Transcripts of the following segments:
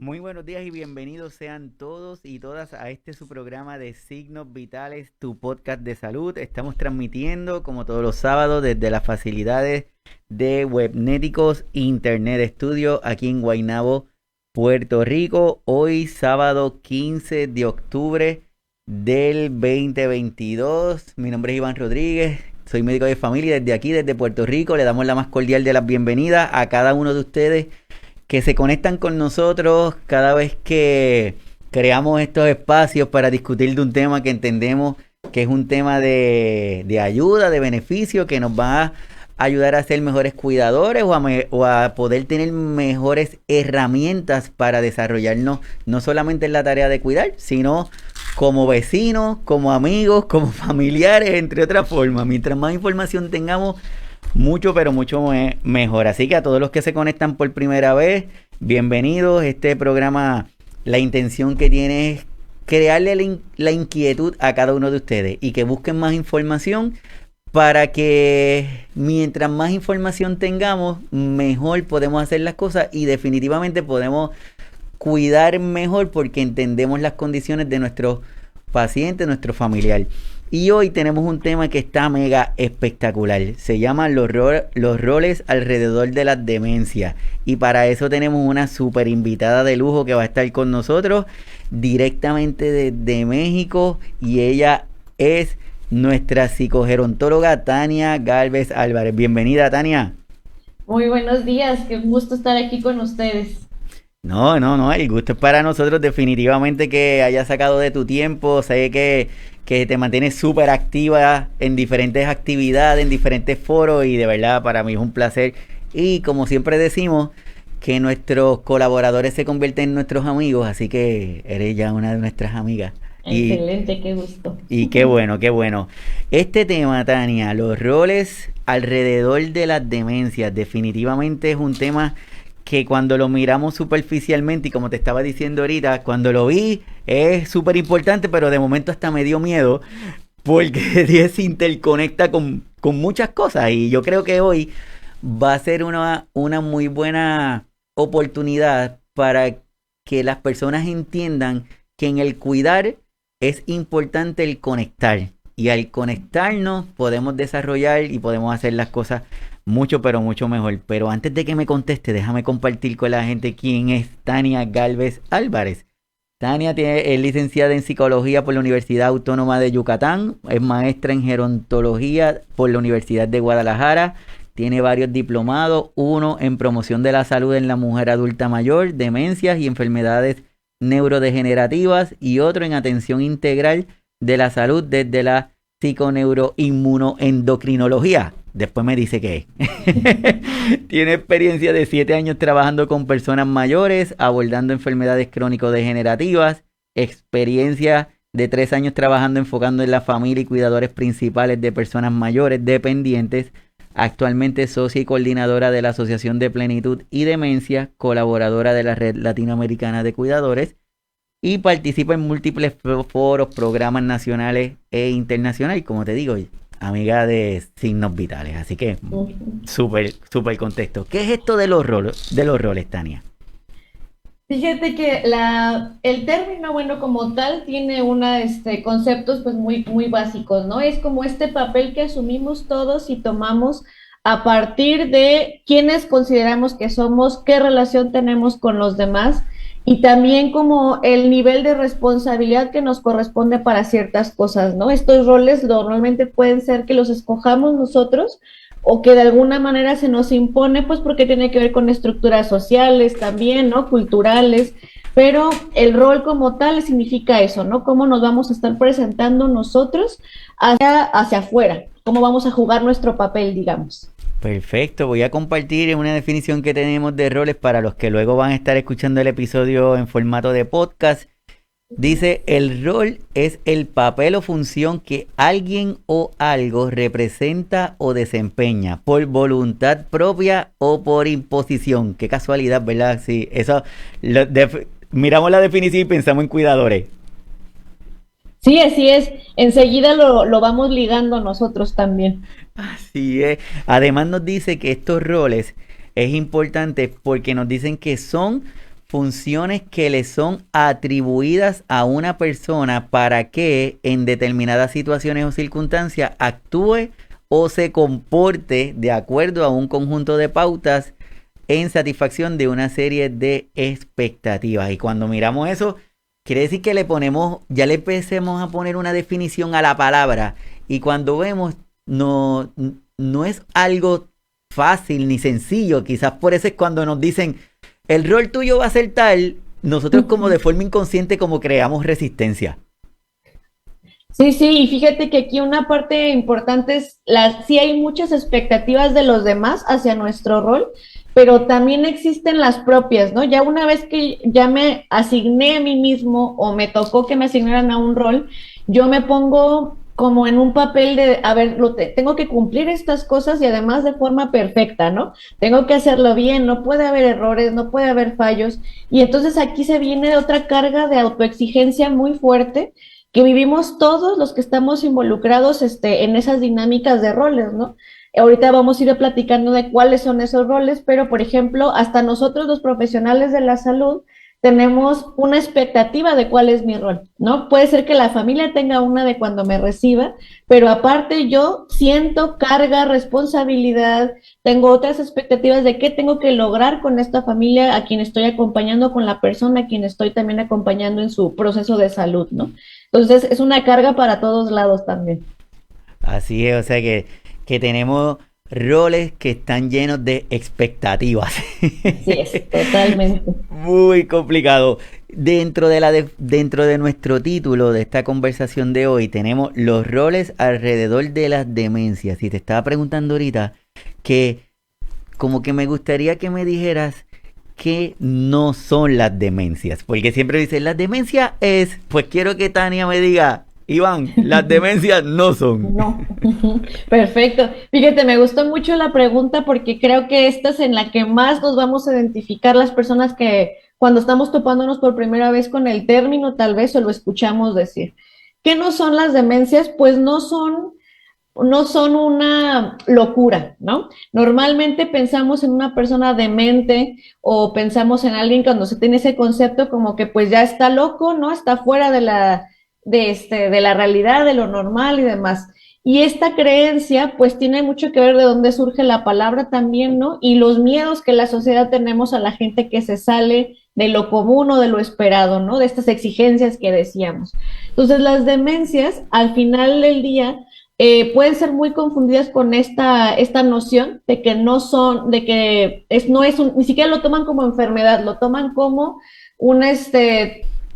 Muy buenos días y bienvenidos sean todos y todas a este su programa de Signos Vitales, tu podcast de salud. Estamos transmitiendo como todos los sábados desde las facilidades de Webnéticos Internet Studio aquí en Guaynabo, Puerto Rico. Hoy sábado 15 de octubre del 2022. Mi nombre es Iván Rodríguez, soy médico de familia desde aquí, desde Puerto Rico. Le damos la más cordial de las bienvenidas a cada uno de ustedes que se conectan con nosotros cada vez que creamos estos espacios para discutir de un tema que entendemos que es un tema de ayuda, de beneficio, que nos va a ayudar a ser mejores cuidadores o a poder tener mejores herramientas para desarrollarnos, no solamente en la tarea de cuidar, sino como vecinos, como amigos, como familiares, entre otras formas. Mientras más información tengamos, mucho, pero mucho mejor. Así que a todos los que se conectan por primera vez, bienvenidos. Este programa, la intención que tiene es crearle la inquietud a cada uno de ustedes y que busquen más información para que mientras más información tengamos, mejor podemos hacer las cosas y definitivamente podemos cuidar mejor porque entendemos las condiciones de nuestros pacientes, nuestro familiar. Y hoy tenemos un tema que está mega espectacular. Se llama los roles alrededor de las demencias. Y para eso tenemos una super invitada de lujo que va a estar con nosotros directamente desde México. Y ella es nuestra psicogerontóloga Tania Galvez Álvarez. Bienvenida, Tania. Muy buenos días, qué gusto estar aquí con ustedes. No, el gusto es para nosotros definitivamente que hayas sacado de tu tiempo, sé que te mantienes súper activa en diferentes actividades, en diferentes foros y de verdad para mí es un placer y como siempre decimos que nuestros colaboradores se convierten en nuestros amigos, así que eres ya una de nuestras amigas y, Excelente, qué gusto. y qué bueno, qué bueno. Este tema, Tania, los roles alrededor de las demencias, definitivamente es un tema que cuando lo miramos superficialmente y como te estaba diciendo ahorita, cuando lo vi es súper importante, pero de momento hasta me dio miedo porque se interconecta con muchas cosas y yo creo que hoy va a ser una muy buena oportunidad para que las personas entiendan que en el cuidar es importante el conectar y al conectarnos podemos desarrollar y podemos hacer las cosas mucho, pero mucho mejor. Pero antes de que me conteste, déjame compartir con la gente quién es Tania Galvez Álvarez. Tania es licenciada en psicología por la Universidad Autónoma de Yucatán, es maestra en gerontología por la Universidad de Guadalajara, tiene varios diplomados, uno en promoción de la salud en la mujer adulta mayor, demencias y enfermedades neurodegenerativas y otro en atención integral de la salud desde la psiconeuroinmunoendocrinología. Después me dice que tiene experiencia de 7 años trabajando con personas mayores, abordando enfermedades crónico-degenerativas, experiencia de 3 años trabajando enfocando en la familia y cuidadores principales de personas mayores dependientes, actualmente socia y coordinadora de la Asociación de Plenitud y Demencia, colaboradora de la Red Latinoamericana de Cuidadores y participa en múltiples foros, programas nacionales e internacionales, como te digo, amiga de Signos Vitales, así que súper contexto. ¿Qué es esto de los roles, Tania? Fíjate que el término, bueno, como tal, tiene conceptos pues muy básicos, ¿no? Es como este papel que asumimos todos y tomamos a partir de quiénes consideramos que somos, qué relación tenemos con los demás y también como el nivel de responsabilidad que nos corresponde para ciertas cosas, ¿no? Estos roles normalmente pueden ser que los escojamos nosotros o que de alguna manera se nos impone, pues porque tiene que ver con estructuras sociales también, ¿no? Culturales, pero el rol como tal significa eso, ¿no? Cómo nos vamos a estar presentando nosotros hacia afuera, cómo vamos a jugar nuestro papel, digamos. Perfecto, voy a compartir una definición que tenemos de roles para los que luego van a estar escuchando el episodio en formato de podcast. Dice, el rol es el papel o función que alguien o algo representa o desempeña por voluntad propia o por imposición. Qué casualidad, ¿verdad? Sí, eso, miramos la definición y pensamos en cuidadores. Sí, así es. Enseguida lo vamos ligando nosotros también. Así es. Además nos dice que estos roles es importante porque nos dicen que son funciones que le son atribuidas a una persona para que en determinadas situaciones o circunstancias actúe o se comporte de acuerdo a un conjunto de pautas en satisfacción de una serie de expectativas. Y cuando miramos eso, quiere decir que ya le empecemos a poner una definición a la palabra. Y cuando vemos, no es algo fácil ni sencillo. Quizás por eso es cuando nos dicen, el rol tuyo va a ser tal, nosotros como de forma inconsciente como creamos resistencia. Sí, sí, y fíjate que aquí una parte importante es, sí hay muchas expectativas de los demás hacia nuestro rol, pero también existen las propias, ¿no? Ya una vez que ya me asigné a mí mismo o me tocó que me asignaran a un rol, yo me pongo como en un papel de, a ver, tengo que cumplir estas cosas y además de forma perfecta, ¿no? Tengo que hacerlo bien, no puede haber errores, no puede haber fallos, y entonces aquí se viene otra carga de autoexigencia muy fuerte que vivimos todos los que estamos involucrados en esas dinámicas de roles, ¿no? Ahorita vamos a ir platicando de cuáles son esos roles, pero por ejemplo, hasta nosotros los profesionales de la salud tenemos una expectativa de cuál es mi rol, ¿no? Puede ser que la familia tenga una de cuando me reciba, pero aparte yo siento carga, responsabilidad, tengo otras expectativas de qué tengo que lograr con esta familia a quien estoy acompañando, con la persona a quien estoy también acompañando en su proceso de salud, ¿no? Entonces es una carga para todos lados también. Así es, o sea que tenemos roles que están llenos de expectativas. Así es, totalmente. Muy complicado. Dentro de nuestro título de esta conversación de hoy tenemos los roles alrededor de las demencias. Y te estaba preguntando ahorita que como que me gustaría que me dijeras qué no son las demencias. Porque siempre dicen, las demencias es, pues quiero que Tania me diga, Iván, las demencias no son. No, perfecto. Fíjate, me gustó mucho la pregunta porque creo que esta es en la que más nos vamos a identificar las personas que cuando estamos topándonos por primera vez con el término, tal vez, o lo escuchamos decir. ¿Qué no son las demencias? Pues no son una locura, ¿no? Normalmente pensamos en una persona demente o pensamos en alguien cuando se tiene ese concepto como que pues ya está loco, ¿no? Está fuera de la realidad, de lo normal y demás. Y esta creencia pues tiene mucho que ver de dónde surge la palabra también, ¿no? Y los miedos que la sociedad tenemos a la gente que se sale de lo común o de lo esperado, ¿no? De estas exigencias que decíamos. Entonces las demencias al final del día pueden ser muy confundidas con esta noción de que no son, de que no es ni siquiera lo toman como enfermedad, lo toman como un,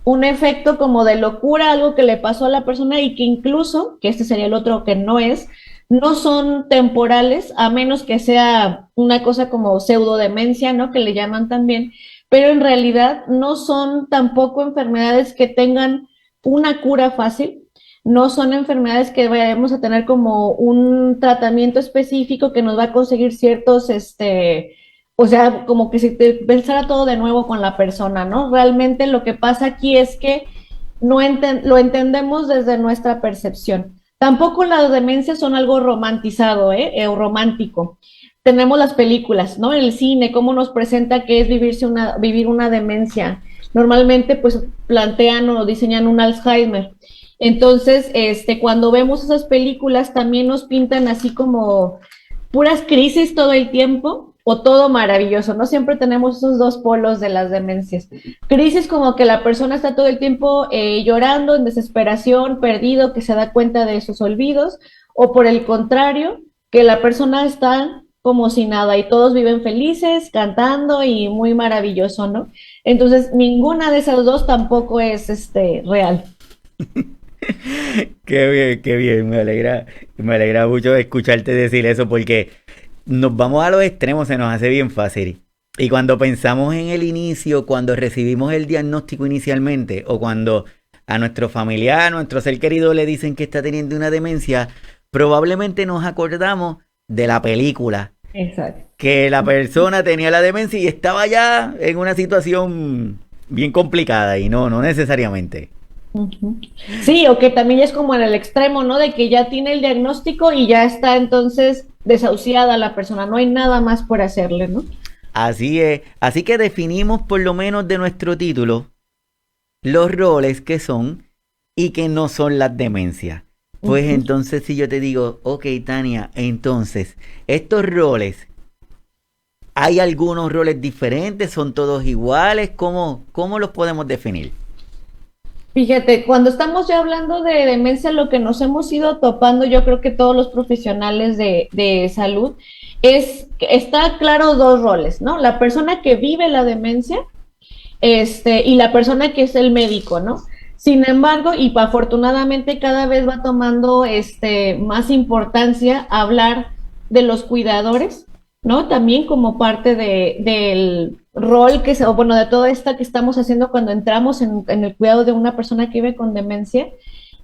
un efecto como de locura, algo que le pasó a la persona y que incluso, que este sería el otro que no son temporales, a menos que sea una cosa como pseudodemencia, ¿no? Que le llaman también, pero en realidad no son tampoco enfermedades que tengan una cura fácil, no son enfermedades que vayamos a tener como un tratamiento específico que nos va a conseguir ciertos, o sea, como que si te pensara todo de nuevo con la persona, ¿no? Realmente lo que pasa aquí es que lo entendemos desde nuestra percepción. Tampoco las demencias son algo romantizado, o romántico. Tenemos las películas, ¿no? El cine, cómo nos presenta qué es vivir una demencia. Normalmente, pues, plantean o diseñan un Alzheimer. Entonces, cuando vemos esas películas, también nos pintan así como puras crisis todo el tiempo o todo maravilloso. No siempre tenemos esos dos polos de las demencias. Crisis como que la persona está todo el tiempo llorando en desesperación, perdido, que se da cuenta de sus olvidos, o por el contrario, que la persona está como si nada y todos viven felices, cantando y muy maravilloso, ¿no? Entonces, ninguna de esas dos tampoco es real. Qué bien, me alegra mucho escucharte decir eso porque nos vamos a los extremos, se nos hace bien fácil. Y cuando pensamos en el inicio, cuando recibimos el diagnóstico inicialmente, o cuando a nuestro familiar, a nuestro ser querido le dicen que está teniendo una demencia, probablemente nos acordamos de la película. Exacto. Que la persona tenía la demencia y estaba ya en una situación bien complicada y no necesariamente. Ujú. Sí, o que también es como en el extremo, ¿no? De que ya tiene el diagnóstico y ya está entonces desahuciada la persona, no hay nada más por hacerle, ¿no? Así es. Así que definimos por lo menos de nuestro título los roles que son y que no son las demencias. Pues Ujú. entonces si yo te digo, ok, Tania, entonces, estos roles, ¿hay algunos roles diferentes? ¿Son todos iguales? ¿Cómo los podemos definir? Fíjate, cuando estamos ya hablando de demencia, lo que nos hemos ido topando, yo creo que todos los profesionales de salud, es que está claro dos roles, ¿no? La persona que vive la demencia, y la persona que es el médico, ¿no? Sin embargo, y afortunadamente cada vez va tomando más importancia hablar de los cuidadores, ¿no? También como parte del rol que se, o bueno, de todo esto que estamos haciendo cuando entramos en el cuidado de una persona que vive con demencia.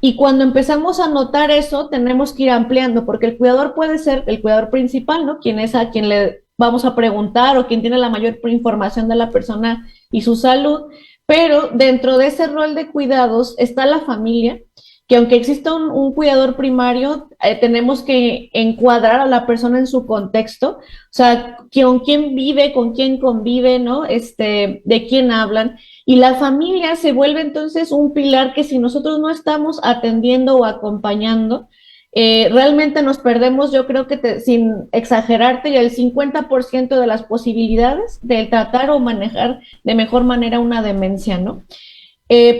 Y cuando empezamos a notar eso, tenemos que ir ampliando, porque el cuidador puede ser el cuidador principal, ¿no? Quien es a quien le vamos a preguntar o quien tiene la mayor información de la persona y su salud, pero dentro de ese rol de cuidados está la familia, que aunque exista un cuidador primario, tenemos que encuadrar a la persona en su contexto, o sea, con quién vive, con quién convive, ¿no? De quién hablan. Y la familia se vuelve entonces un pilar que si nosotros no estamos atendiendo o acompañando, realmente nos perdemos, yo creo que sin exagerarte, el 50% de las posibilidades de tratar o manejar de mejor manera una demencia, ¿no?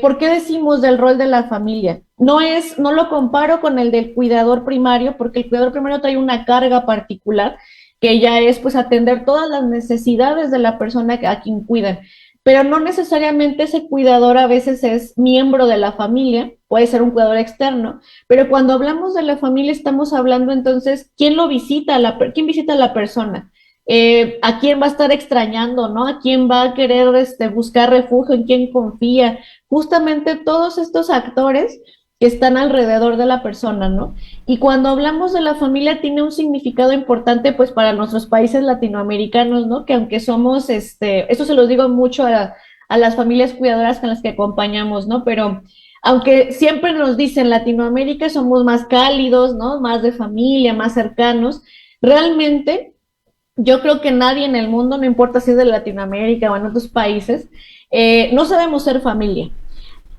¿Por qué decimos del rol de la familia? No lo comparo con el del cuidador primario, porque el cuidador primario trae una carga particular que ya es pues atender todas las necesidades de la persona a quien cuidan, pero no necesariamente ese cuidador a veces es miembro de la familia, puede ser un cuidador externo, pero cuando hablamos de la familia estamos hablando entonces quién lo visita, quién visita a la persona, a quién va a estar extrañando, ¿no? A quién va a querer buscar refugio, en quién confía, justamente todos estos actores que están alrededor de la persona, ¿no? Y cuando hablamos de la familia tiene un significado importante pues para nuestros países latinoamericanos, ¿no? Que aunque somos, esto se los digo mucho a las familias cuidadoras con las que acompañamos, ¿no? Pero aunque siempre nos dicen Latinoamérica somos más cálidos, ¿no? Más de familia, más cercanos, realmente yo creo que nadie en el mundo, no importa si es de Latinoamérica o en otros países, no sabemos ser familia.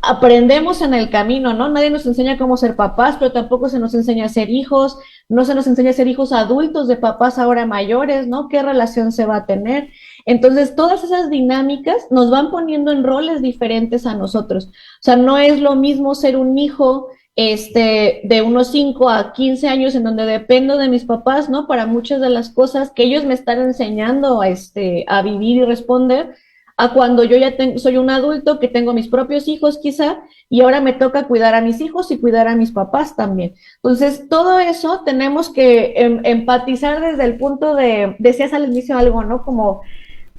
Aprendemos en el camino, ¿no? Nadie nos enseña cómo ser papás, pero tampoco se nos enseña a ser hijos, no se nos enseña a ser hijos adultos de papás ahora mayores, ¿no? ¿Qué relación se va a tener? Entonces, todas esas dinámicas nos van poniendo en roles diferentes a nosotros. O sea, no es lo mismo ser un hijo de unos 5 a 15 años en donde dependo de mis papás, ¿no? Para muchas de las cosas que ellos me están enseñando a vivir y responder, a cuando yo ya soy un adulto que tengo mis propios hijos quizá y ahora me toca cuidar a mis hijos y cuidar a mis papás también. Entonces, todo eso tenemos que empatizar desde el punto decías al inicio algo, ¿no? Como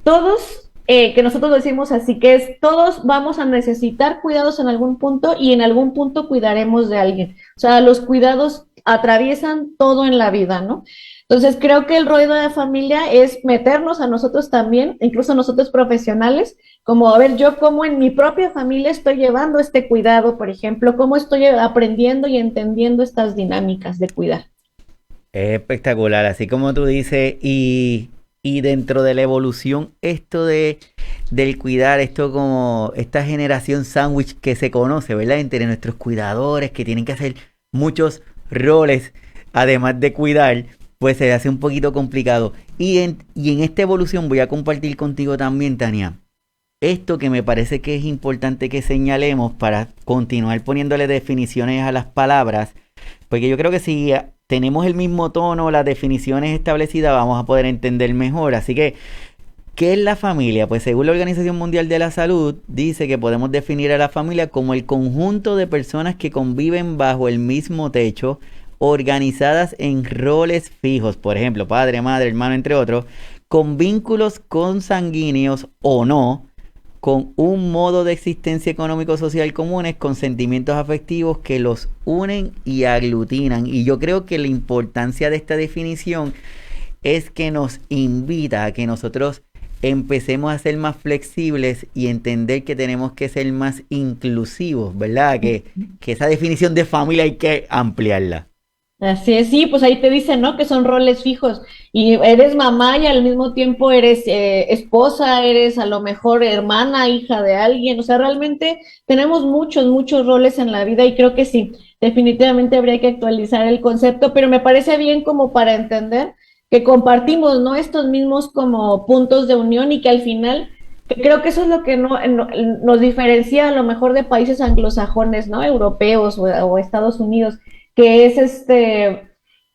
todos, que nosotros decimos así, que es todos vamos a necesitar cuidados en algún punto y en algún punto cuidaremos de alguien. O sea, los cuidados atraviesan todo en la vida, ¿no? Entonces creo que el rol de la familia es meternos a nosotros también, incluso nosotros profesionales, como a ver yo cómo en mi propia familia estoy llevando este cuidado, por ejemplo, cómo estoy aprendiendo y entendiendo estas dinámicas de cuidar. Es espectacular, así como tú dices, y dentro de la evolución, del cuidar, esto como esta generación sándwich que se conoce, ¿verdad? Entre nuestros cuidadores que tienen que hacer muchos roles, además de cuidar, pues se hace un poquito complicado. Y en esta evolución voy a compartir contigo también, Tania, esto que me parece que es importante que señalemos para continuar poniéndole definiciones a las palabras, porque yo creo que si tenemos el mismo tono, las definiciones establecidas, vamos a poder entender mejor. Así que, ¿qué es la familia? Pues según la Organización Mundial de la Salud, dice que podemos definir a la familia como el conjunto de personas que conviven bajo el mismo techo, organizadas en roles fijos, por ejemplo, padre, madre, hermano, entre otros, con vínculos consanguíneos o no, con un modo de existencia económico-social comunes, con sentimientos afectivos que los unen y aglutinan. Y yo creo que la importancia de esta definición es que nos invita a que nosotros empecemos a ser más flexibles y entender que tenemos que ser más inclusivos, ¿verdad? Que esa definición de familia hay que ampliarla. Así es, sí, pues ahí te dicen, ¿no? Que son roles fijos y eres mamá y al mismo tiempo eres esposa, eres a lo mejor hermana, hija de alguien, o sea, realmente tenemos muchos, muchos roles en la vida y creo que sí, definitivamente habría que actualizar el concepto, pero me parece bien como para entender que compartimos, ¿no? Estos mismos como puntos de unión y que al final, que creo que eso es lo que nos diferencia a lo mejor de países anglosajones, ¿no? Europeos o Estados Unidos que es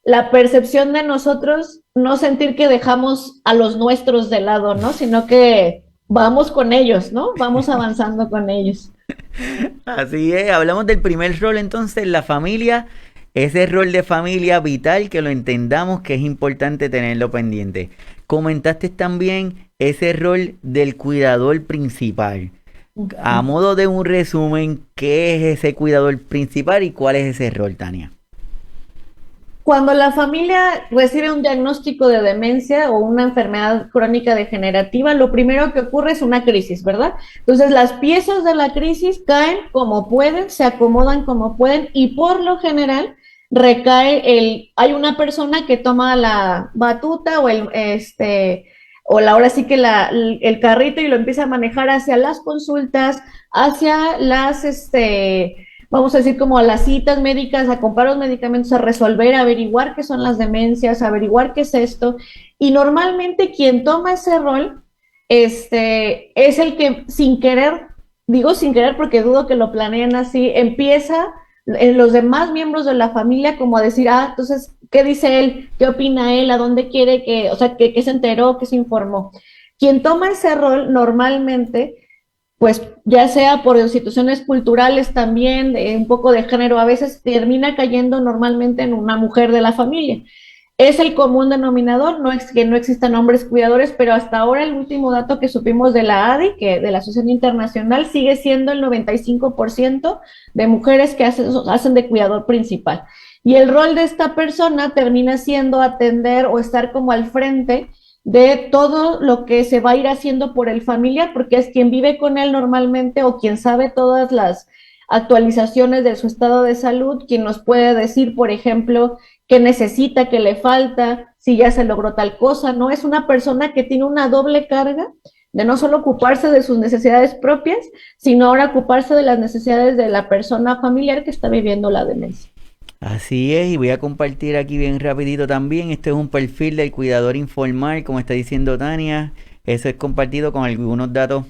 la percepción de nosotros, no sentir que dejamos a los nuestros de lado, ¿no? Sino que vamos con ellos, ¿no? Vamos avanzando con ellos. Así es, hablamos del primer rol entonces, la familia, ese rol de familia vital que lo entendamos que es importante tenerlo pendiente. Comentaste también ese rol del cuidador principal. A modo de un resumen, ¿qué es ese cuidador principal y cuál es ese rol, Tania? Cuando la familia recibe un diagnóstico de demencia o una enfermedad crónica degenerativa, lo primero que ocurre es una crisis, ¿verdad? Entonces las piezas de la crisis caen como pueden, se acomodan como pueden y por lo general hay una persona que toma la batuta o ahora sí que el carrito y lo empieza a manejar hacia las consultas, hacia vamos a decir, como a las citas médicas, a comprar los medicamentos, a resolver, a averiguar qué son las demencias, a averiguar qué es esto. Y normalmente quien toma ese rol, es el que sin querer, digo sin querer porque dudo que lo planeen así, empieza en los demás miembros de la familia como a decir, entonces, ¿qué dice él? ¿Qué opina él? ¿A dónde quiere que, o sea, que se enteró, que se informó? Quien toma ese rol normalmente pues ya sea por instituciones culturales también, un poco de género, a veces termina cayendo normalmente en una mujer de la familia. Es el común denominador, no es que no existan hombres cuidadores, pero hasta ahora el último dato que supimos de la ADI, que de la Asociación Internacional, sigue siendo el 95% de mujeres que hacen de cuidador principal. Y el rol de esta persona termina siendo atender o estar como al frente de todo lo que se va a ir haciendo por el familiar, porque es quien vive con él normalmente o quien sabe todas las actualizaciones de su estado de salud, quien nos puede decir, por ejemplo, qué necesita, qué le falta, si ya se logró tal cosa, ¿no? Es una persona que tiene una doble carga de no solo ocuparse de sus necesidades propias, sino ahora ocuparse de las necesidades de la persona familiar que está viviendo la demencia. Así es, y voy a compartir aquí bien rapidito también. Este es un perfil del cuidador informal, como está diciendo Tania. Eso es compartido con algunos datos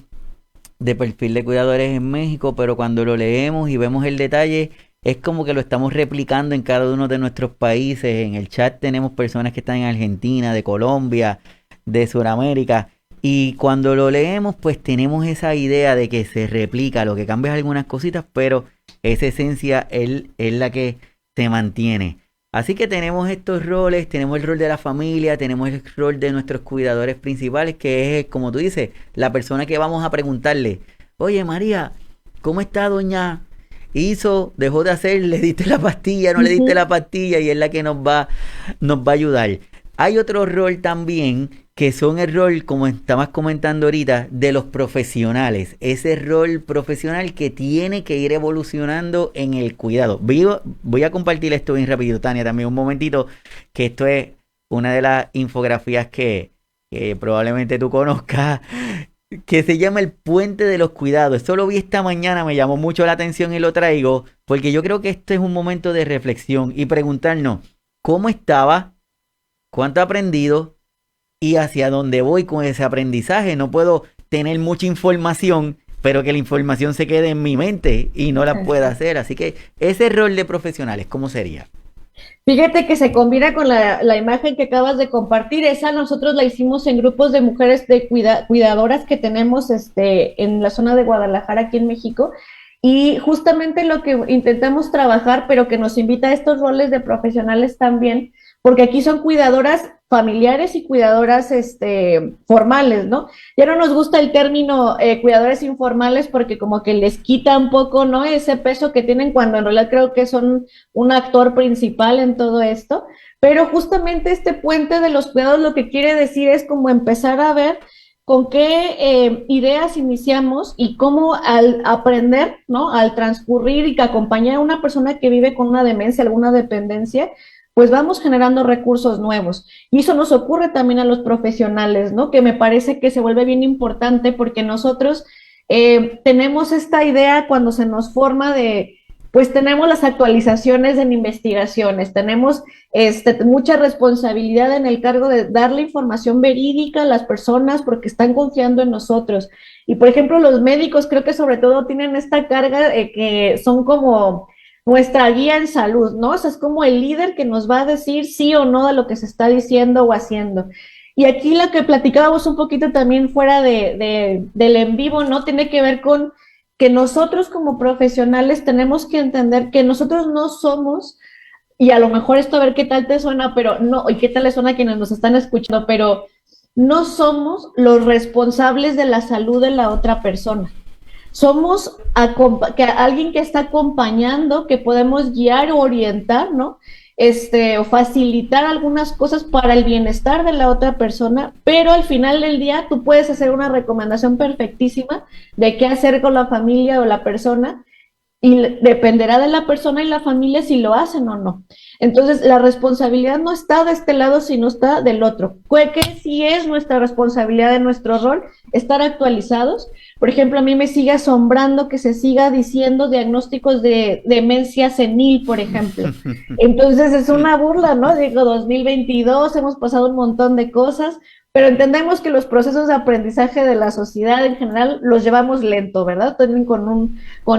de perfil de cuidadores en México, pero cuando lo leemos y vemos el detalle, es como que lo estamos replicando en cada uno de nuestros países. En el chat tenemos personas que están en Argentina, de Colombia, de Sudamérica. Y cuando lo leemos, pues tenemos esa idea de que se replica, lo que cambia es algunas cositas, pero esa esencia es la que se mantiene. Así que tenemos estos roles, tenemos el rol de la familia, tenemos el rol de nuestros cuidadores principales, que es, como tú dices, la persona que vamos a preguntarle, oye María, ¿cómo está doña? Hizo, dejó de hacer, le diste la pastilla, no le diste la pastilla, y es la que nos va a ayudar. Hay otro rol también, que son el rol, como estabas comentando ahorita, de los profesionales. Ese rol profesional que tiene que ir evolucionando en el cuidado. Voy a compartir esto bien rápido, Tania, también un momentito, que esto es una de las infografías que probablemente tú conozcas, que se llama el puente de los cuidados. Esto lo vi esta mañana, me llamó mucho la atención y lo traigo, porque yo creo que este es un momento de reflexión y preguntarnos, ¿cómo estaba? ¿Cuánto he aprendido? Y hacia dónde voy con ese aprendizaje. No puedo tener mucha información, pero que la información se quede en mi mente y no la pueda hacer. Así que ese rol de profesionales, ¿cómo sería? Fíjate que se combina con la imagen que acabas de compartir. Esa nosotros la hicimos en grupos de mujeres de cuidadoras que tenemos en la zona de Guadalajara, aquí en México. Y justamente lo que intentamos trabajar, pero que nos invita a estos roles de profesionales también, porque aquí son cuidadoras familiares y cuidadoras formales, ¿no? Ya no nos gusta el término cuidadores informales porque como que les quita un poco, ¿no? Ese peso que tienen cuando en realidad creo que son un actor principal en todo esto, pero justamente este puente de los cuidados lo que quiere decir es como empezar a ver con qué ideas iniciamos y cómo al aprender, ¿no? Al transcurrir y que acompañar a una persona que vive con una demencia, alguna dependencia, pues vamos generando recursos nuevos. Y eso nos ocurre también a los profesionales, ¿no? Que me parece que se vuelve bien importante porque nosotros tenemos esta idea cuando se nos forma de, pues tenemos las actualizaciones en investigaciones, tenemos mucha responsabilidad en el cargo de darle información verídica a las personas porque están confiando en nosotros. Y por ejemplo, los médicos creo que sobre todo tienen esta carga que son como nuestra guía en salud, ¿no? O sea, es como el líder que nos va a decir sí o no de lo que se está diciendo o haciendo. Y aquí lo que platicábamos un poquito también fuera del en vivo, ¿no? Tiene que ver con que nosotros como profesionales tenemos que entender que nosotros no somos, y a lo mejor esto a ver qué tal te suena, pero no, y qué tal le suena a quienes nos están escuchando, pero no somos los responsables de la salud de la otra persona. Somos alguien que está acompañando, que podemos guiar o orientar, ¿no? O facilitar algunas cosas para el bienestar de la otra persona, pero al final del día tú puedes hacer una recomendación perfectísima de qué hacer con la familia o la persona, y dependerá de la persona y la familia si lo hacen o no. Entonces, la responsabilidad no está de este lado, sino está del otro. Que sí es nuestra responsabilidad de nuestro rol, estar actualizados. Por ejemplo, a mí me sigue asombrando que se siga diciendo diagnósticos de demencia senil, por ejemplo. Entonces, es una burla, ¿no? Digo, 2022, hemos pasado un montón de cosas, pero entendemos que los procesos de aprendizaje de la sociedad en general los llevamos lento, ¿verdad? También con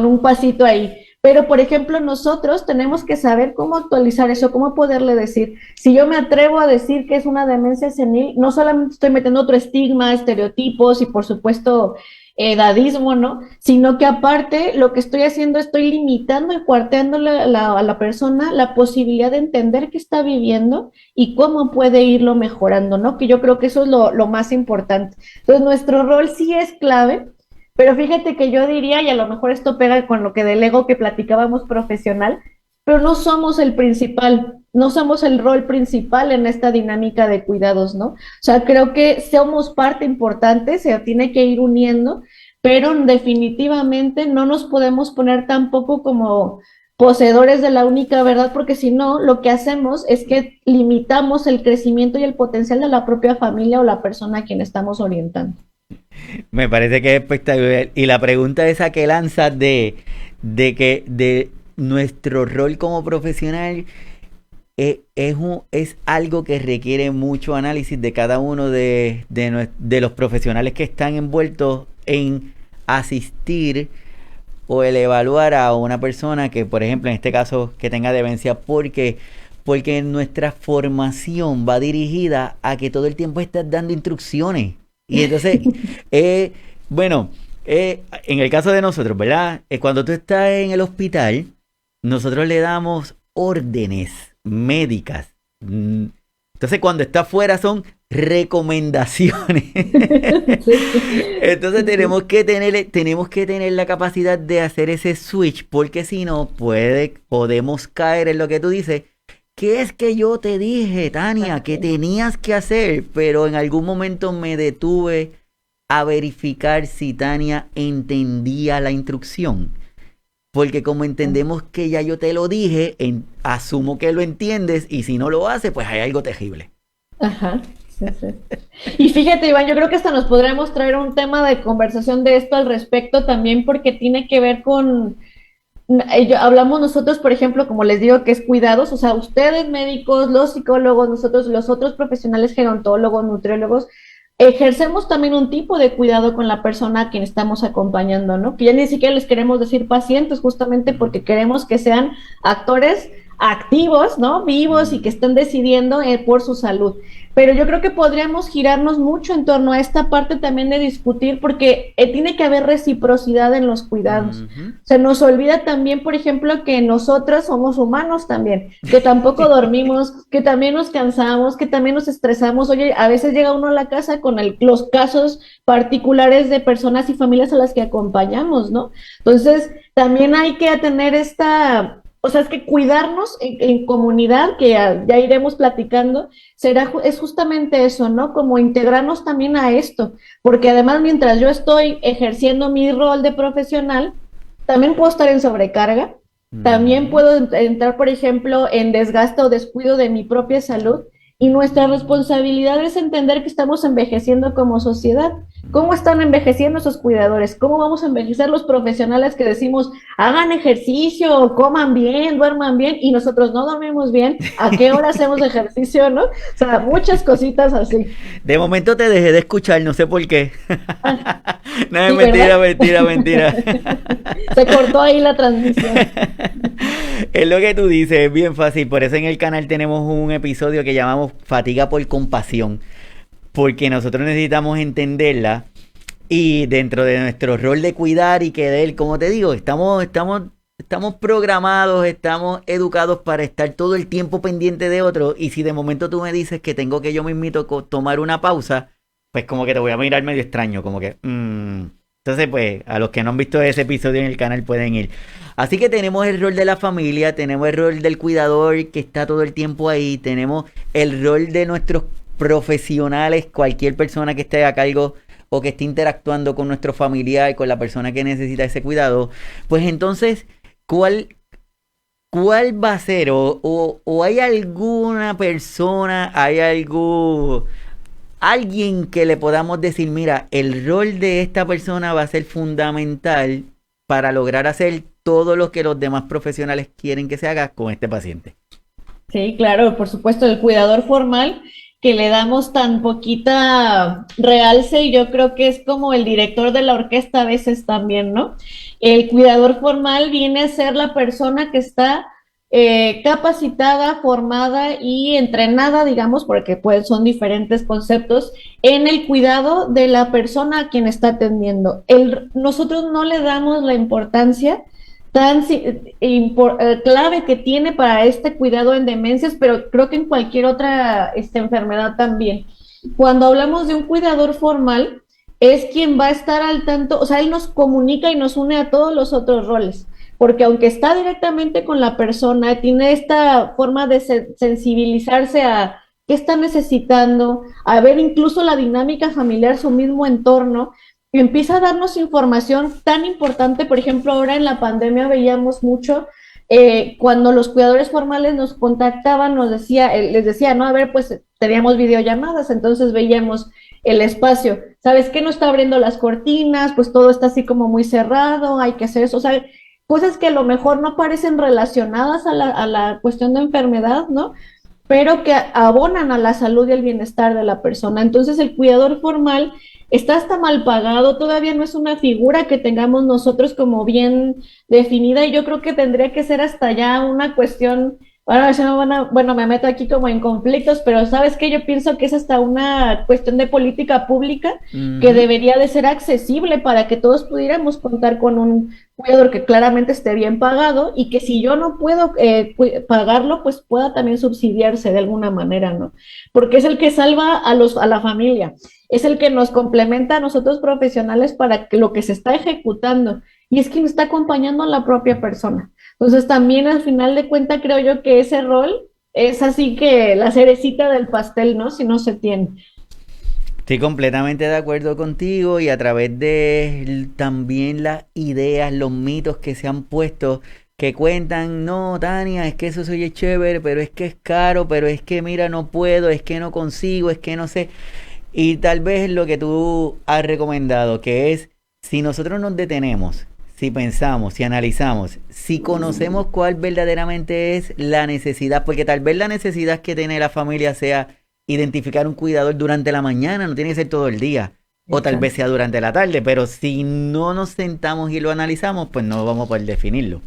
un pasito ahí. Pero, por ejemplo, nosotros tenemos que saber cómo actualizar eso, cómo poderle decir. Si yo me atrevo a decir que es una demencia senil, no solamente estoy metiendo otro estigma, estereotipos y, por supuesto, edadismo, ¿no? Sino que aparte lo que estoy haciendo, estoy limitando y cuarteando a la persona la posibilidad de entender qué está viviendo y cómo puede irlo mejorando, ¿no? Que yo creo que eso es lo más importante. Entonces, nuestro rol sí es clave, pero fíjate que yo diría, y a lo mejor esto pega con lo que del ego que platicábamos profesional, pero no somos el principal, no somos el rol principal en esta dinámica de cuidados, ¿no? O sea, creo que somos parte importante, se tiene que ir uniendo, pero definitivamente no nos podemos poner tampoco como poseedores de la única verdad, porque si no, lo que hacemos es que limitamos el crecimiento y el potencial de la propia familia o la persona a quien estamos orientando. Me parece que es espectacular. Y la pregunta esa que lanzas de nuestro rol como profesional es algo que requiere mucho análisis de cada uno de los profesionales que están envueltos en asistir o el evaluar a una persona que, por ejemplo, en este caso, que tenga demencia, porque nuestra formación va dirigida a que todo el tiempo estás dando instrucciones. Y entonces, bueno, en el caso de nosotros, ¿verdad? Cuando tú estás en el hospital, nosotros le damos órdenes médicas. Entonces, cuando está fuera son recomendaciones. Entonces, tenemos que tener la capacidad de hacer ese switch, porque si no, podemos caer en lo que tú dices. ¿Qué es que yo te dije, Tania, que tenías que hacer? Pero en algún momento me detuve a verificar si Tania entendía la instrucción. Porque como entendemos que ya yo te lo dije, asumo que lo entiendes y si no lo hace, pues hay algo terrible. Ajá, sí, sí. Y fíjate, Iván, yo creo que hasta nos podremos traer un tema de conversación de esto al respecto también porque tiene que ver con... Hablamos nosotros, por ejemplo, como les digo, que es cuidados, o sea, ustedes médicos, los psicólogos, nosotros, los otros profesionales, gerontólogos, nutriólogos, ejercemos también un tipo de cuidado con la persona a quien estamos acompañando, ¿no? Que ya ni siquiera les queremos decir pacientes, justamente porque queremos que sean actores activos, ¿no? Vivos y que estén decidiendo por su salud. Pero yo creo que podríamos girarnos mucho en torno a esta parte también de discutir, porque tiene que haber reciprocidad en los cuidados. Se nos olvida también, por ejemplo, que nosotras somos humanos también, que tampoco dormimos, que también nos cansamos, que también nos estresamos. Oye, a veces llega uno a la casa con los casos particulares de personas y familias a las que acompañamos, ¿no? Entonces, también hay que tener o sea, es que cuidarnos en comunidad, que ya iremos platicando, es justamente eso, ¿no? Como integrarnos también a esto, porque además mientras yo estoy ejerciendo mi rol de profesional, también puedo estar en sobrecarga, También Mm. puedo entrar, por ejemplo, en desgaste o descuido de mi propia salud. Y nuestra responsabilidad es entender que estamos envejeciendo como sociedad. ¿Cómo están envejeciendo esos cuidadores? ¿Cómo vamos a envejecer los profesionales que decimos, hagan ejercicio, coman bien, duerman bien, y nosotros no dormimos bien? ¿A qué hora hacemos ejercicio, no? O sea, muchas cositas así. De momento te dejé de escuchar, no sé por qué. Ah, No es sí, mentira, ¿verdad? mentira, mentira. Se cortó ahí la transmisión. Es lo que tú dices, es bien fácil. Por eso en el canal tenemos un episodio que llamamos Fatiga por Compasión. Porque nosotros necesitamos entenderla y dentro de nuestro rol de cuidar y querer, como te digo, estamos programados, estamos educados para estar todo el tiempo pendiente de otro. Y si de momento tú me dices que tengo que yo mismito tomar una pausa, pues como que te voy a mirar medio extraño, como que... Entonces, pues, a los que no han visto ese episodio en el canal pueden ir. Así que tenemos el rol de la familia, tenemos el rol del cuidador que está todo el tiempo ahí, tenemos el rol de nuestros profesionales, cualquier persona que esté a cargo o que esté interactuando con nuestro familiar, con la persona que necesita ese cuidado. Pues entonces, ¿cuál, cuál va a ser? O hay alguna persona, hay alguien que le podamos decir, mira, el rol de esta persona va a ser fundamental para lograr hacer todo lo que los demás profesionales quieren que se haga con este paciente. Sí, claro, por supuesto, el cuidador formal que le damos tan poquita realce y yo creo que es como el director de la orquesta a veces también, ¿no? El cuidador formal viene a ser la persona que está capacitada, formada y entrenada, digamos, porque pues son diferentes conceptos, en el cuidado de la persona a quien está atendiendo. Nosotros no le damos la importancia tan clave que tiene para este cuidado en demencias, pero creo que en cualquier otra enfermedad también. Cuando hablamos de un cuidador formal, es quien va a estar al tanto, o sea, él nos comunica y nos une a todos los otros roles, porque aunque está directamente con la persona, tiene esta forma de sensibilizarse a qué está necesitando, a ver incluso la dinámica familiar, su mismo entorno, y empieza a darnos información tan importante. Por ejemplo, ahora en la pandemia veíamos mucho cuando los cuidadores formales nos contactaban, les decía, no, a ver, pues teníamos videollamadas, entonces veíamos el espacio. ¿Sabes qué? No está abriendo las cortinas, pues todo está así como muy cerrado, hay que hacer eso. O sea, cosas que a lo mejor no parecen relacionadas a la cuestión de enfermedad, ¿no? Pero que abonan a la salud y el bienestar de la persona. Entonces, el cuidador formal está hasta mal pagado, todavía no es una figura que tengamos nosotros como bien definida y yo creo que tendría que ser hasta ya una cuestión, ahora si no bueno, me meto aquí como en conflictos, pero ¿sabes qué? Yo pienso que es hasta una cuestión de política pública que Ujú. debería de ser accesible para que todos pudiéramos contar con un cuidador que claramente esté bien pagado y que si yo no puedo pagarlo, pues pueda también subsidiarse de alguna manera, ¿no? Porque es el que salva a la familia, es el que nos complementa a nosotros profesionales para que lo que se está ejecutando y es quien está acompañando a la propia persona. Entonces también al final de cuentas creo yo que ese rol es así que la cerecita del pastel, ¿no? Si no se tiene. Estoy completamente de acuerdo contigo y a través de también las ideas, los mitos que se han puesto que cuentan, no, Tania, es que eso soy chévere, pero es que es caro, pero es que mira, no puedo, es que no consigo, es que no sé. Y tal vez lo que tú has recomendado, que es, si nosotros nos detenemos, si pensamos, si analizamos, si conocemos cuál verdaderamente es la necesidad, porque tal vez la necesidad que tiene la familia sea identificar un cuidador durante la mañana, no tiene que ser todo el día, o tal vez Exacto. sea durante la tarde, pero si no nos sentamos y lo analizamos, pues no vamos a poder definirlo.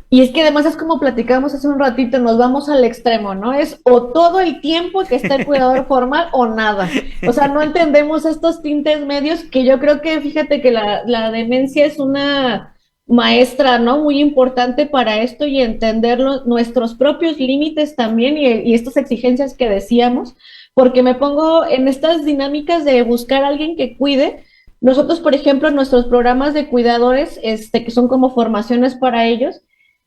Y es que además es como platicamos hace un ratito, nos vamos al extremo, ¿no? Es o todo el tiempo que está el cuidador formal o nada. O sea, no entendemos estos tintes medios que yo creo que, fíjate que la demencia es una maestra, ¿no? Muy importante para esto y entenderlo, nuestros propios límites también y estas exigencias que decíamos, porque me pongo en estas dinámicas de buscar a alguien que cuide. Nosotros, por ejemplo, en nuestros programas de cuidadores, que son como formaciones para ellos,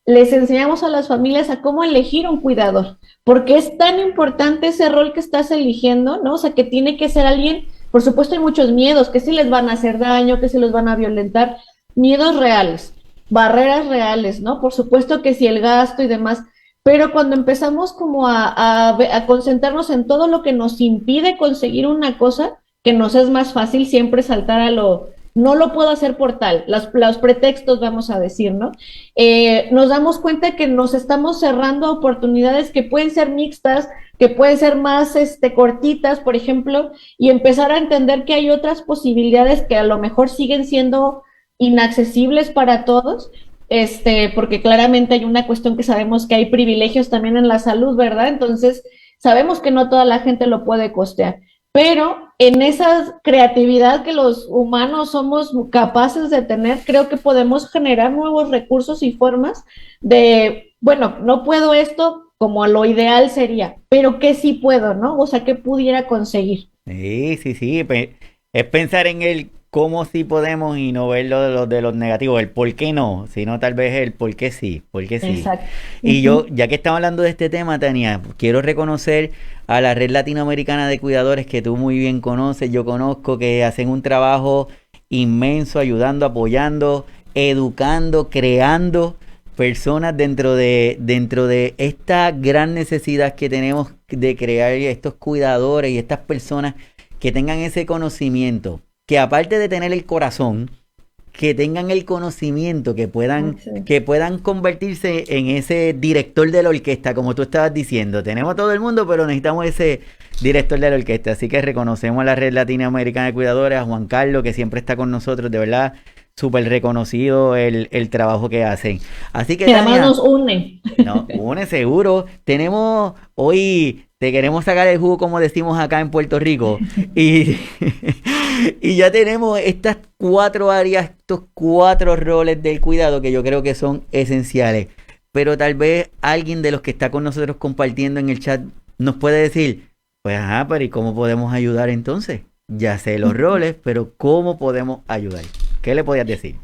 les enseñamos a las familias a cómo elegir un cuidador, porque es tan importante ese rol que estás eligiendo, ¿no? O sea, que tiene que ser alguien, por supuesto hay muchos miedos, que si les van a hacer daño, que si los van a violentar, miedos reales. barreras reales, ¿no? Por supuesto que si el gasto y demás, pero cuando empezamos como a concentrarnos en todo lo que nos impide conseguir una cosa, que nos es más fácil siempre saltar a lo, no lo puedo hacer por tal, los pretextos vamos a decir, ¿no? Nos damos cuenta que nos estamos cerrando a oportunidades que pueden ser mixtas, que pueden ser más cortitas, por ejemplo, y empezar a entender que hay otras posibilidades que a lo mejor siguen siendo inaccesibles para todos, porque claramente hay una cuestión que sabemos que hay privilegios también en la salud, ¿verdad? Entonces, sabemos que no toda la gente lo puede costear, pero en esa creatividad que los humanos somos capaces de tener, creo que podemos generar nuevos recursos y formas de, bueno, no puedo esto como lo ideal sería, pero que sí puedo, ¿no? O sea, que pudiera conseguir. Sí, sí, sí. Es pensar en el cómo sí podemos y no ver de los negativos, el por qué no, sino tal vez el por qué sí. Exacto. Y yo, Ujú. ya que estamos hablando de este tema, Tania, quiero reconocer a la Red Latinoamericana de Cuidadores que tú muy bien conoces, yo conozco, que hacen un trabajo inmenso ayudando, apoyando, educando, creando personas dentro de esta gran necesidad que tenemos de crear estos cuidadores y estas personas que tengan ese conocimiento, que aparte de tener el corazón, que tengan el conocimiento, Excelente. que puedan convertirse en ese director de la orquesta, como tú estabas diciendo. Tenemos a todo el mundo, pero necesitamos ese director de la orquesta. Así que reconocemos a la Red Latinoamericana de Cuidadores, a Juan Carlos, que siempre está con nosotros, de verdad, súper reconocido el trabajo que hacen. Así que, Que además Tania, nos une. no, une seguro. Tenemos hoy, te queremos sacar el jugo como decimos acá en Puerto Rico. Y, y ya tenemos estas cuatro áreas, estos cuatro roles del cuidado que yo creo que son esenciales. Pero tal vez alguien de los que está con nosotros compartiendo en el chat nos puede decir, pues ajá, pero ¿y cómo podemos ayudar entonces? Ya sé los roles, pero ¿cómo podemos ayudar? ¿Qué le podías decir?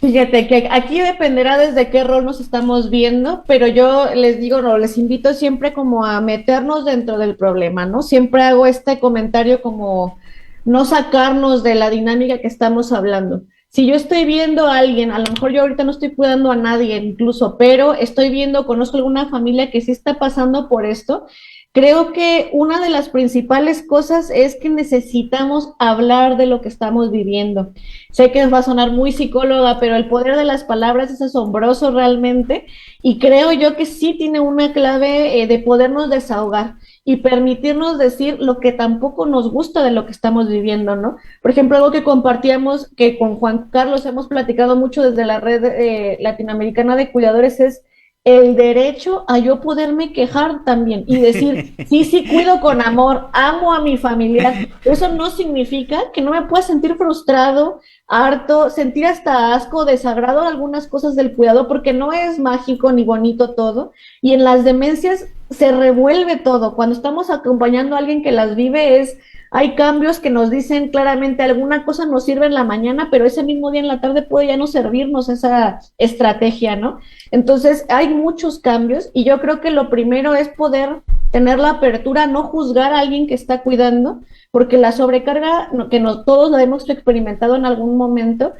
Fíjate que aquí dependerá desde qué rol nos estamos viendo, pero yo les digo, no, les invito siempre como a meternos dentro del problema, ¿no? Siempre hago este comentario como no sacarnos de la dinámica que estamos hablando. Si yo estoy viendo a alguien, a lo mejor yo ahorita no estoy cuidando a nadie incluso, pero estoy viendo, conozco alguna familia que sí está pasando por esto. Creo que una de las principales cosas es que necesitamos hablar de lo que estamos viviendo. Sé que va a sonar muy psicóloga, pero el poder de las palabras es asombroso realmente y creo yo que sí tiene una clave de podernos desahogar y permitirnos decir lo que tampoco nos gusta de lo que estamos viviendo, ¿no? Por ejemplo, algo que compartíamos, que con Juan Carlos hemos platicado mucho desde la red latinoamericana de cuidadores, es el derecho a yo poderme quejar también y decir, sí, sí, cuido con amor, amo a mi familiar, pero eso no significa que no me pueda sentir frustrado, harto, sentir hasta asco, desagrado en algunas cosas del cuidado, porque no es mágico ni bonito todo, y en las demencias se revuelve todo. Cuando estamos acompañando a alguien que las vive, hay cambios que nos dicen claramente alguna cosa nos sirve en la mañana, pero ese mismo día en la tarde puede ya no servirnos esa estrategia, ¿no? Entonces, hay muchos cambios y yo creo que lo primero es poder tener la apertura, no juzgar a alguien que está cuidando, porque la sobrecarga, que todos la hemos experimentado en algún momento,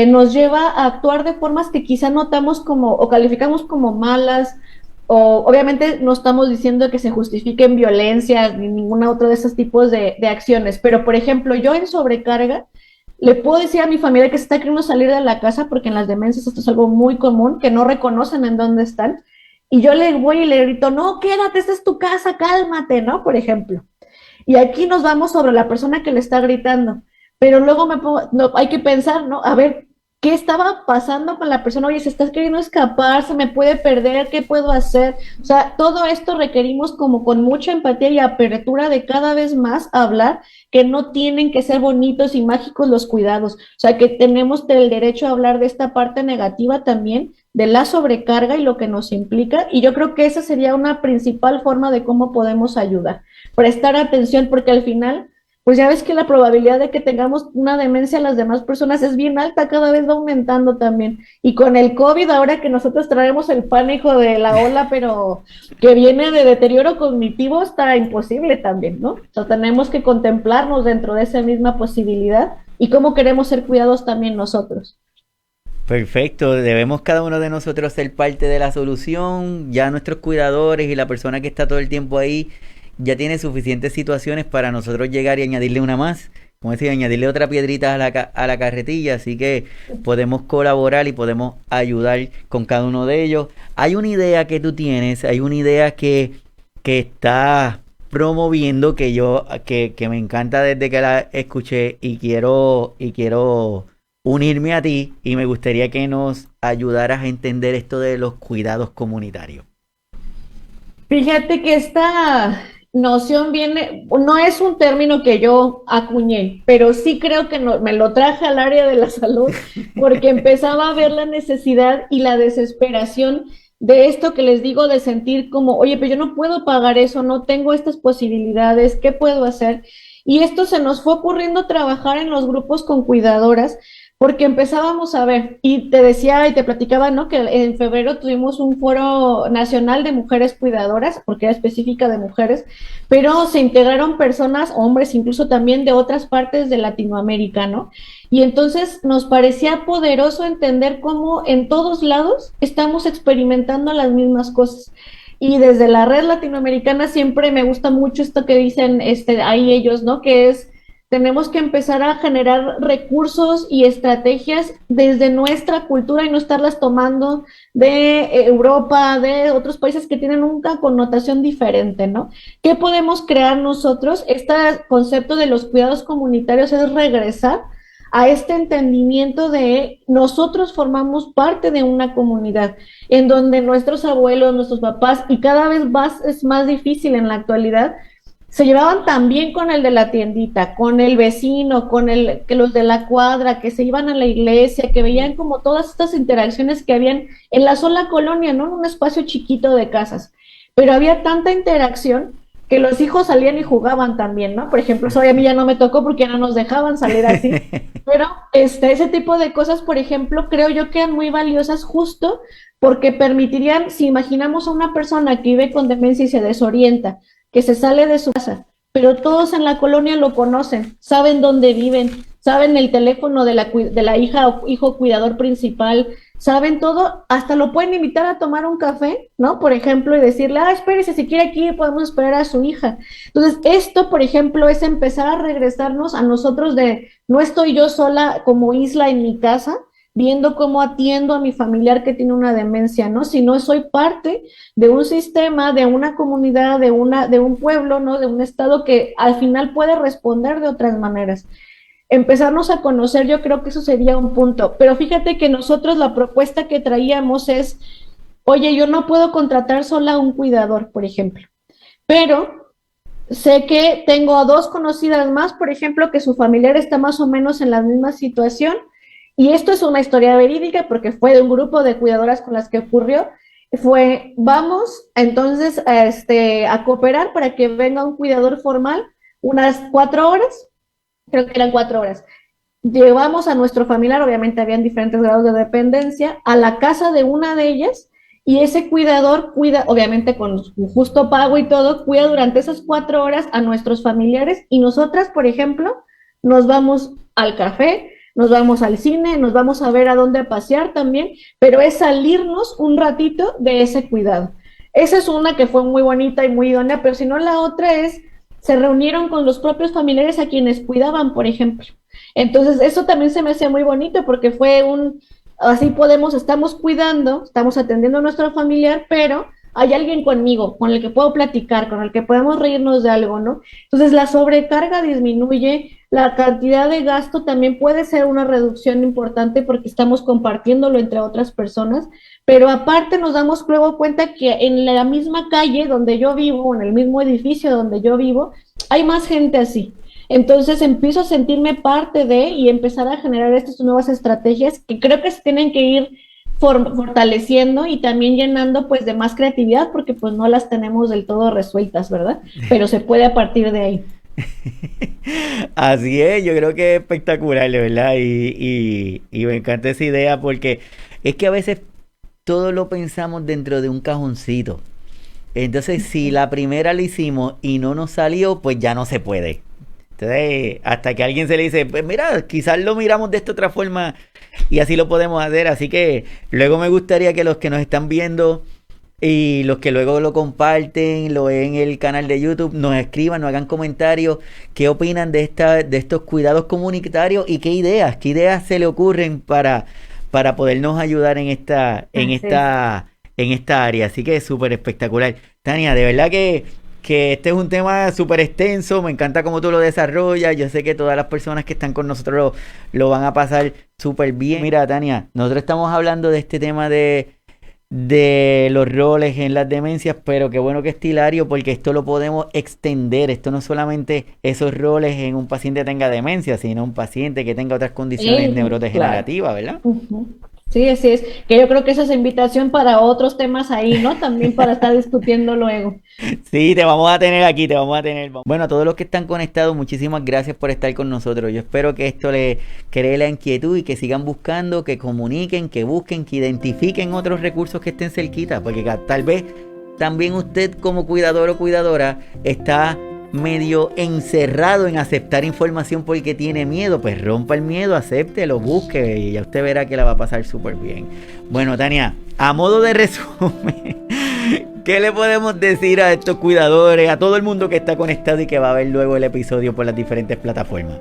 nos lleva a actuar de formas que quizá notamos como o calificamos como malas, o obviamente no estamos diciendo que se justifiquen violencias ni ninguna otra de esos tipos de acciones, pero por ejemplo, yo en sobrecarga le puedo decir a mi familia que se está queriendo salir de la casa porque en las demencias esto es algo muy común, que no reconocen en dónde están, y yo le voy y le grito, no, quédate, esta es tu casa, cálmate, ¿no? Por ejemplo. Y aquí nos vamos sobre la persona que le está gritando. Pero luego no, hay que pensar, ¿no? A ver, ¿qué estaba pasando con la persona? Oye, se está queriendo escapar, se me puede perder, ¿qué puedo hacer? O sea, todo esto requerimos como con mucha empatía y apertura de cada vez más hablar que no tienen que ser bonitos y mágicos los cuidados. O sea, que tenemos el derecho a hablar de esta parte negativa también, de la sobrecarga y lo que nos implica. Y yo creo que esa sería una principal forma de cómo podemos ayudar prestar atención, porque al final, pues ya ves que la probabilidad de que tengamos una demencia a las demás personas es bien alta, cada vez va aumentando también. Y con el COVID, ahora que nosotros traemos el pánico de la ola, pero que viene de deterioro cognitivo, está imposible también, ¿no? O sea, tenemos que contemplarnos dentro de esa misma posibilidad y cómo queremos ser cuidados también nosotros. Perfecto, debemos cada uno de nosotros ser parte de la solución. Ya nuestros cuidadores y la persona que está todo el tiempo ahí ya tiene suficientes situaciones para nosotros llegar y añadirle una más. Como decía, añadirle otra piedrita a a la carretilla. Así que podemos colaborar y podemos ayudar con cada uno de ellos. Hay una idea que tú tienes, hay una idea que estás promoviendo que me encanta desde que la escuché y quiero unirme a ti y me gustaría que nos ayudaras a entender esto de los cuidados comunitarios. Fíjate que esta noción viene, no es un término que yo acuñé, pero sí creo que me lo traje al área de la salud porque empezaba a ver la necesidad y la desesperación de esto que les digo, de sentir como, oye, pero yo no puedo pagar eso, no tengo estas posibilidades, ¿qué puedo hacer? Y esto se nos fue ocurriendo trabajar en los grupos con cuidadoras porque empezábamos a ver, y te decía y te platicaba, ¿no? Que en febrero tuvimos un foro nacional de mujeres cuidadoras, porque era específica de mujeres, pero se integraron personas, hombres, incluso también de otras partes de Latinoamérica, ¿no? Y entonces nos parecía poderoso entender cómo en todos lados estamos experimentando las mismas cosas. Y desde la red latinoamericana siempre me gusta mucho esto que dicen ahí ellos, ¿no? Que es tenemos que empezar a generar recursos y estrategias desde nuestra cultura y no estarlas tomando de Europa, de otros países que tienen una connotación diferente, ¿no? ¿Qué podemos crear nosotros? Este concepto de los cuidados comunitarios es regresar a este entendimiento de nosotros formamos parte de una comunidad en donde nuestros abuelos, nuestros papás, y cada vez más es más difícil en la actualidad, se llevaban también con el de la tiendita, con el vecino, con que los de la cuadra, que se iban a la iglesia, que veían como todas estas interacciones que habían en la sola colonia, ¿no? En un espacio chiquito de casas. Pero había tanta interacción que los hijos salían y jugaban también, ¿no? Por ejemplo, eso a mí ya no me tocó porque no nos dejaban salir así. Pero ese tipo de cosas, por ejemplo, creo yo que eran muy valiosas justo porque permitirían, si imaginamos a una persona que vive con demencia y se desorienta, que se sale de su casa, pero todos en la colonia lo conocen, saben dónde viven, saben el teléfono de la hija o hijo cuidador principal, saben todo, hasta lo pueden invitar a tomar un café, ¿no? Por ejemplo, y decirle, espérese, si quiere aquí podemos esperar a su hija. Entonces, esto, por ejemplo, es empezar a regresarnos a nosotros de, no estoy yo sola como isla en mi casa, viendo cómo atiendo a mi familiar que tiene una demencia, ¿no? Si no soy parte de un sistema, de una comunidad, de un pueblo, ¿no? De un estado que al final puede responder de otras maneras. Empezarnos a conocer, yo creo que eso sería un punto. Pero fíjate que nosotros la propuesta que traíamos es, oye, yo no puedo contratar sola a un cuidador, por ejemplo, pero sé que tengo a dos conocidas más, por ejemplo, que su familiar está más o menos en la misma situación, y esto es una historia verídica porque fue de un grupo de cuidadoras con las que ocurrió. Vamos entonces a cooperar para que venga un cuidador formal unas 4 horas, creo que eran 4 horas. Llevamos a nuestro familiar, obviamente habían diferentes grados de dependencia, a la casa de una de ellas y ese cuidador cuida, obviamente con su justo pago y todo, cuida durante esas 4 horas a nuestros familiares y nosotras, por ejemplo, nos vamos al café, nos vamos al cine, nos vamos a ver a dónde pasear también, pero es salirnos un ratito de ese cuidado. Esa es una que fue muy bonita y muy idónea, pero si no la otra es, se reunieron con los propios familiares a quienes cuidaban, por ejemplo. Entonces, eso también se me hacía muy bonito porque fue así estamos cuidando, estamos atendiendo a nuestro familiar, pero hay alguien conmigo, con el que puedo platicar, con el que podemos reírnos de algo, ¿no? Entonces, la sobrecarga disminuye, la cantidad de gasto también puede ser una reducción importante porque estamos compartiéndolo entre otras personas, pero aparte nos damos luego cuenta que en la misma calle donde yo vivo, en el mismo edificio donde yo vivo, hay más gente así. Entonces empiezo a sentirme parte de y empezar a generar estas nuevas estrategias que creo que se tienen que ir fortaleciendo y también llenando pues de más creatividad porque pues no las tenemos del todo resueltas, ¿verdad? Pero se puede a partir de ahí. Así es, yo creo que es espectacular, de verdad, y me encanta esa idea porque es que a veces todo lo pensamos dentro de un cajoncito. Entonces, si la primera la hicimos y no nos salió, pues ya no se puede. Entonces, hasta que a alguien se le dice, pues mira, quizás lo miramos de esta otra forma y así lo podemos hacer. Así que luego me gustaría que los que nos están viendo y los que luego lo comparten, lo ven en el canal de YouTube, nos escriban, nos hagan comentarios, qué opinan de estos cuidados comunitarios y qué ideas se le ocurren para podernos ayudar Así es. en esta área. Así que es súper espectacular. Tania, de verdad que este es un tema súper extenso, me encanta cómo tú lo desarrollas, yo sé que todas las personas que están con nosotros lo van a pasar súper bien. Mira, Tania, nosotros estamos hablando de este tema de los roles en las demencias, pero qué bueno que es Hilario porque esto lo podemos extender. Esto no solamente esos roles en un paciente que tenga demencia, sino un paciente que tenga otras condiciones Claro. neurodegenerativas, ¿verdad? Ujú. Sí, así es. Que yo creo que esa es invitación para otros temas ahí, ¿no? También para estar discutiendo luego. Sí, te vamos a tener aquí, te vamos a tener. Bueno, a todos los que están conectados, muchísimas gracias por estar con nosotros. Yo espero que esto les cree la inquietud y que sigan buscando, que comuniquen, que busquen, que identifiquen otros recursos que estén cerquita, porque tal vez también usted como cuidador o cuidadora está medio encerrado en aceptar información porque tiene miedo, pues rompa el miedo, acéptelo, busque y ya usted verá que la va a pasar súper bien. Bueno, Tania, a modo de resumen, ¿qué le podemos decir a estos cuidadores, a todo el mundo que está conectado y que va a ver luego el episodio por las diferentes plataformas?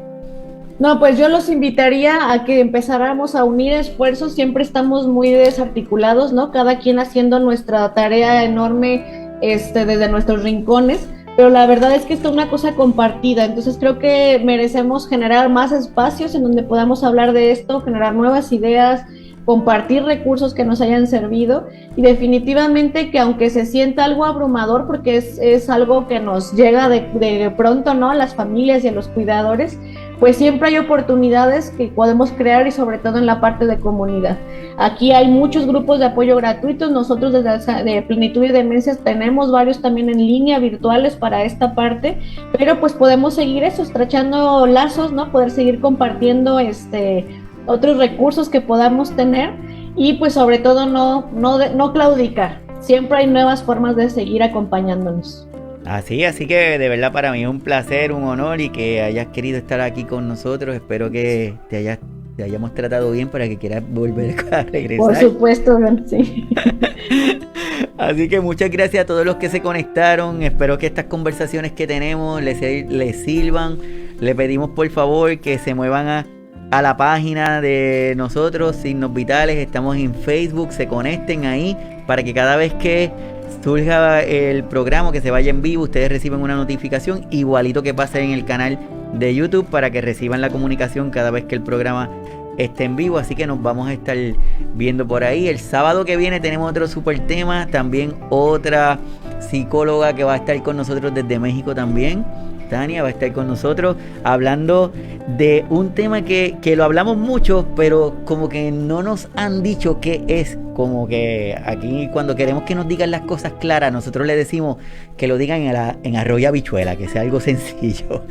No, pues yo los invitaría a que empezáramos a unir esfuerzos. Siempre estamos muy desarticulados, ¿no? Cada quien haciendo nuestra tarea enorme, desde nuestros rincones. Pero la verdad es que esto es una cosa compartida. Entonces creo que merecemos generar más espacios en donde podamos hablar de esto, generar nuevas ideas, compartir recursos que nos hayan servido y definitivamente que aunque se sienta algo abrumador porque es algo que nos llega de pronto, ¿no? A las familias y a los cuidadores, pues siempre hay oportunidades que podemos crear y sobre todo en la parte de comunidad. Aquí hay muchos grupos de apoyo gratuitos, nosotros desde de Plenitud y Demencias tenemos varios también en línea virtuales para esta parte, pero pues podemos seguir eso, estrechando lazos, ¿no? Poder seguir compartiendo otros recursos que podamos tener y pues sobre todo no claudicar. Siempre hay nuevas formas de seguir acompañándonos. Así que de verdad para mí es un placer, un honor y que hayas querido estar aquí con nosotros. Espero que te hayamos tratado bien para que quieras volver a Por regresar. supuesto, sí. Así que muchas gracias a todos los que se conectaron. Espero que estas conversaciones que tenemos les sirvan. Le pedimos por favor que se muevan a la página de nosotros, Signos Vitales. Estamos en Facebook, se conecten ahí para que cada vez que surja el programa, que se vaya en vivo, ustedes reciban una notificación, igualito que pase en el canal de YouTube para que reciban la comunicación cada vez que el programa esté en vivo. Así que nos vamos a estar viendo por ahí. El sábado que viene tenemos otro super tema, también otra psicóloga que va a estar con nosotros desde México también. Tania va a estar con nosotros hablando de un tema que lo hablamos mucho, pero como que no nos han dicho qué es. Como que aquí cuando queremos que nos digan las cosas claras, nosotros le decimos que lo digan en arroz y habichuela, que sea algo sencillo.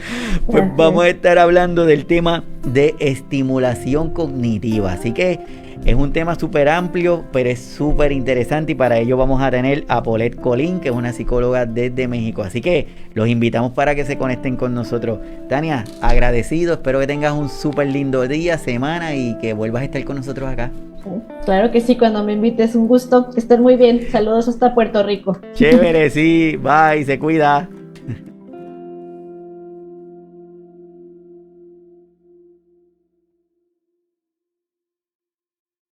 Pues Así vamos es. a estar hablando del tema de estimulación cognitiva. Así que es un tema súper amplio, pero es súper interesante y para ello vamos a tener a Paulette Colín, que es una psicóloga desde México. Así que los invitamos para que se conecten con nosotros. Tania, agradecido, espero que tengas un súper lindo día, semana y que vuelvas a estar con nosotros acá. Claro que sí, cuando me invites, un gusto, que estén muy bien. Saludos hasta Puerto Rico. Chévere, sí, bye, se cuida.